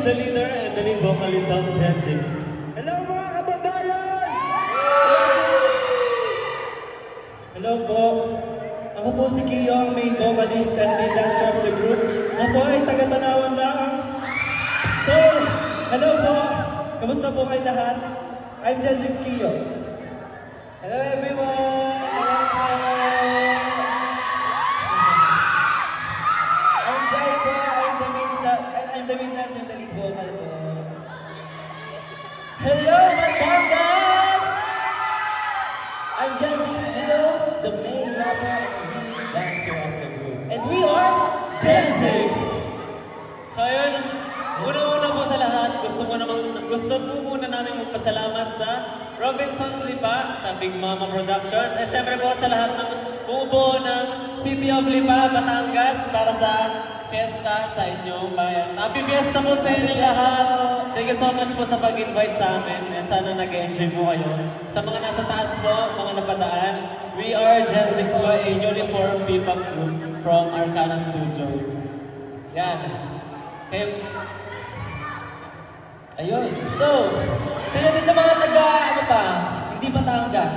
the leader and the lead vocalist of Gen 6. Hello mga kababayan! Hello po. Ako po si Kiyo, ang main vocalist and main dancer of the group. Ako po ay taga-Tanawan lang. So, hello po. Kamusta po kayo lahat? I'm Gen 6 Kiyo. Hello everyone! Hello po! I'm Jai po. I'm the main dancer and the lead vocal po. Hello, Batangas! I'm Jesse Leo, the main rapper and lead dancer of the group. And we are Gen 6! So ayun, una-una po sa lahat, gusto po muna namin magpasalamat sa Robinson's Lipa, sa Big Mama Productions, at syempre po sa lahat ng bumubuo ng City of Lipa, Batangas, para sa fiesta sa inyong bayan. Happy fiesta po sa inyo lahat! Thank you so much po sa pag-invite sa amin, and sana nag-enjoy po kayo. Sa mga nasa taas po, mga napadaan, we are Gen 6 po, a uniform P-pop group from Arcana Studios. Yan. Kayo, Ayun. So, sino dito mga taga, hindi Batangas?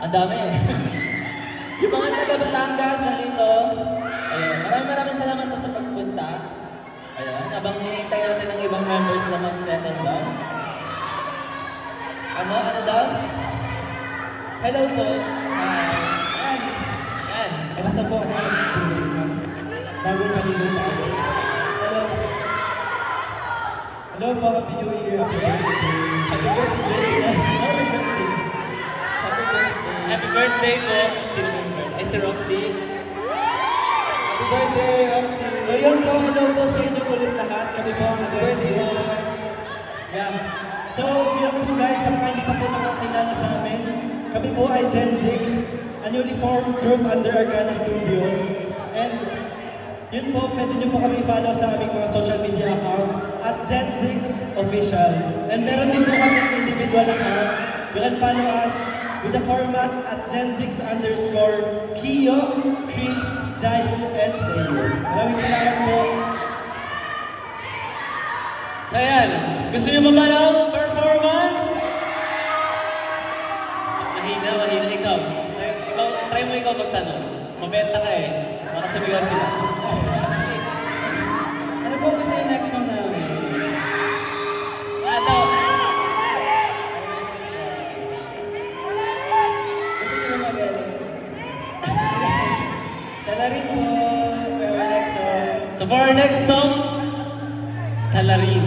Ang dami eh. Yung mga taga Batangas nandito, ayun, maraming salamat po sa pagpunta. Ayun, habang hinihintay natin ng ibang members na mag-settle down. Ano daw? Hello po. Yan. Yan. Kamusta po ako mag-tulis na? Bagong panigong paalis. Hello. Hello po, Happy New Year. Happy birthday. Happy birthday. Happy birthday. Happy birthday. happy birthday po, si Roxy. Happy birthday, Roxy. So yun po, hello po sa inyo ulit lahat. Kami po ang Gen 6. Yeah. So, yun po guys, sa mga hindi pa po nakakilala sa amin, kami po ay Gen 6, a newly formed group under Arcana Studios. And yun po, pwede nyo po kami follow sa aming mga social media account at Gen 6 Official. And meron din po kami individual account. You can follow us with the format at Gen6_Kiyo, Chris, Jayu, and Leo. Maraming salamat po. So yan, gusto niyo ba ng performance? Mahina, ikaw. Try mo ikaw magtanong. Mabenta ka eh. Baka sumigaw sila. Ano po gusto yung next song namin? Ano? Gusto niyo ba mag-LS? Salarin po for our next song. So for our next song, Salarin.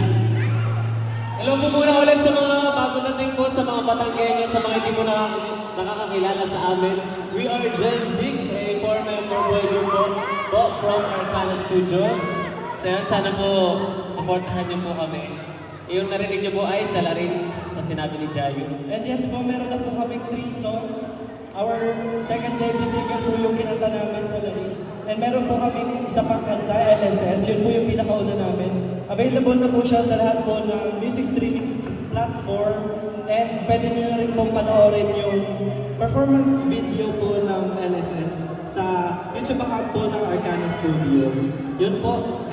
Hello po muna ulit sa mga bago nating po, sa mga Batanggenyo, sa mga hindi mo nakakakilala sa amin. We are Gen 6, a 4-member boy group po from Arcana Studios. So yan, sana po supportahan niyo po kami. Yung narinig niyo po ay Salarin sa sinabi ni Jayu. And yes po, meron na po kaming 3 songs. Our second debut single po yung kinanta namin sa Larin. And meron po kaming isa pang kanta, LSS. Yun po yung pinakauna namin. Available na po siya sa lahat po ng music streaming platform. And pwede nyo na rin pong panoorin yung performance video po ng LSS sa YouTube account po ng Arcana Studio. Yun po.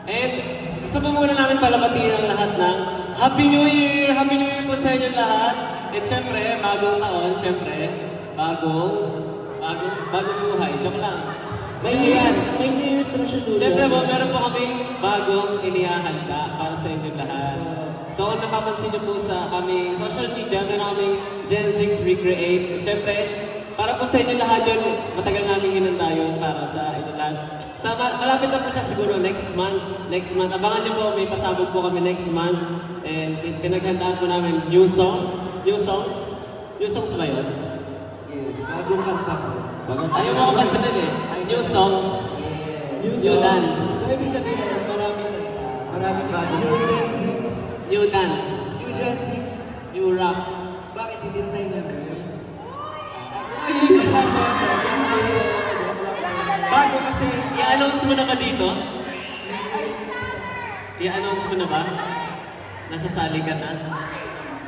And gusto po muna namin palabatiin ang lahat ng Happy New Year! Happy New Year po sa inyo lahat! At syempre, bagong taon, syempre, bagong buhay. Joke lang. May New Year's resolution. Syempre po, meron po kami bagong inihahanda para sa inyong lahat. So, kung napapansin niyo po sa kami social media, meron kaming Gen 6 Recreate. Syempre, para po sa inyo lahat yun, matagal namin hinanda yun para sa inyo lahat. Malapit na po siya siguro next month. Abangan niyo po, may pasabog po kami next month. And pinaghandaan po namin new songs. New songs ba yun? Yes, bagong kanta po. Ayaw mo ko kasunod eh. New songs. New dance. So, ibig sabihin, maraming kanta. Maraming bago. New Gen 6. New dance. New Gen 6. New rap. Bakit hindi na tayo members? Bago kasi, I-announce mo na ba dito? I-announce mo na ba? Nasasali ka na?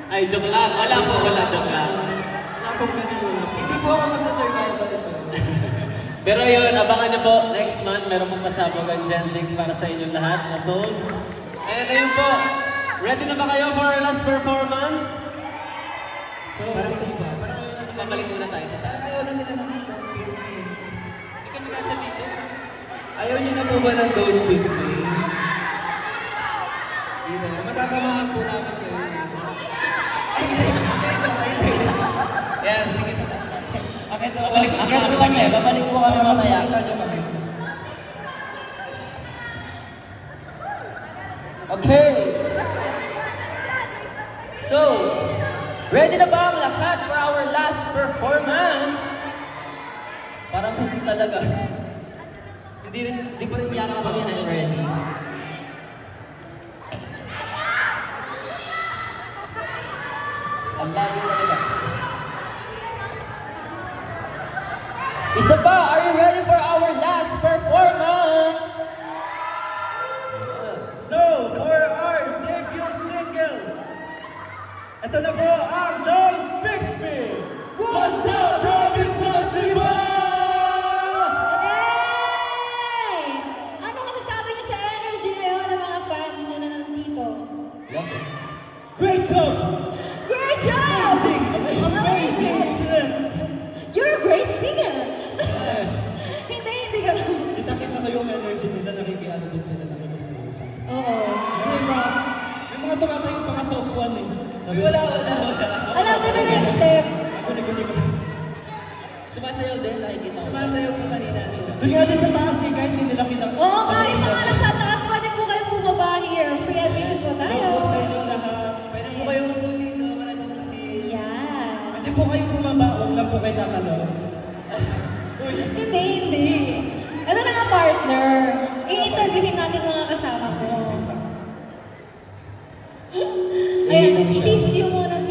Ay, joke lang. Wala po, joke lang. Wala pong ganun. Hindi po ako magsa-survival show. Pero yun, abangan niyo po, next month, meron pong pasabog ang Gen 6 para sa inyong lahat na souls. And ayun po, ready na ba kayo for our last performance? So, Parang iba. Parang ayaw na nila. babalik muna tayo sa taas. Parang ayaw na nila ng Don't Pick Me. Hindi kami kasya dito. Ayaw niyo na po ba ng Don't Pick Me? Dito. Matatamaan po namin kayo. Yan, sige sa taas. Akit na Babalik po Akit kami po sa kami, babalik po kami Mas mamaya. makita niyo kami. Okay. So, ready na ba ang lahat for our last performance? Parang hindi talaga. Hindi pa rin yata kami na ready. Ang layo talaga. Isa pa, are you ready for our last performance? So, for our debut single, ito na po ang Don't Pick Me! What's up, Robinson Siba? Hey! Ano masasabi niyo sa energy ngayon ng mga fans niyo na nandito? Love it. Great job! Great job! Amazing! Excellent! You're a great singer! Hindi ka lang. Kita-kita ko yung energy nila, nakikiano din sila, nakikisayo sa akin. Oo. Diba? May mga tumatayong pang asopuan eh. Wala. Alam mo na next step. Ako nag-unig ako. Sumasayaw din, nakikita ko. Sumasayaw po kanina. Doon nga din sa taas eh, kahit hindi nila kita. Oo nga, yung mga nasa taas, pwede po kayong bumaba here. Free admission po tayo. Hello po sa inyo lahat. Pwede po kayong po dito, marami pong seats. Yes. Pwede po kayong bumaba, huwag lang po kayo tatalon. Hindi. Ito na nga partner. I-interviewin natin mga kasama ko. Ayan, tease you muna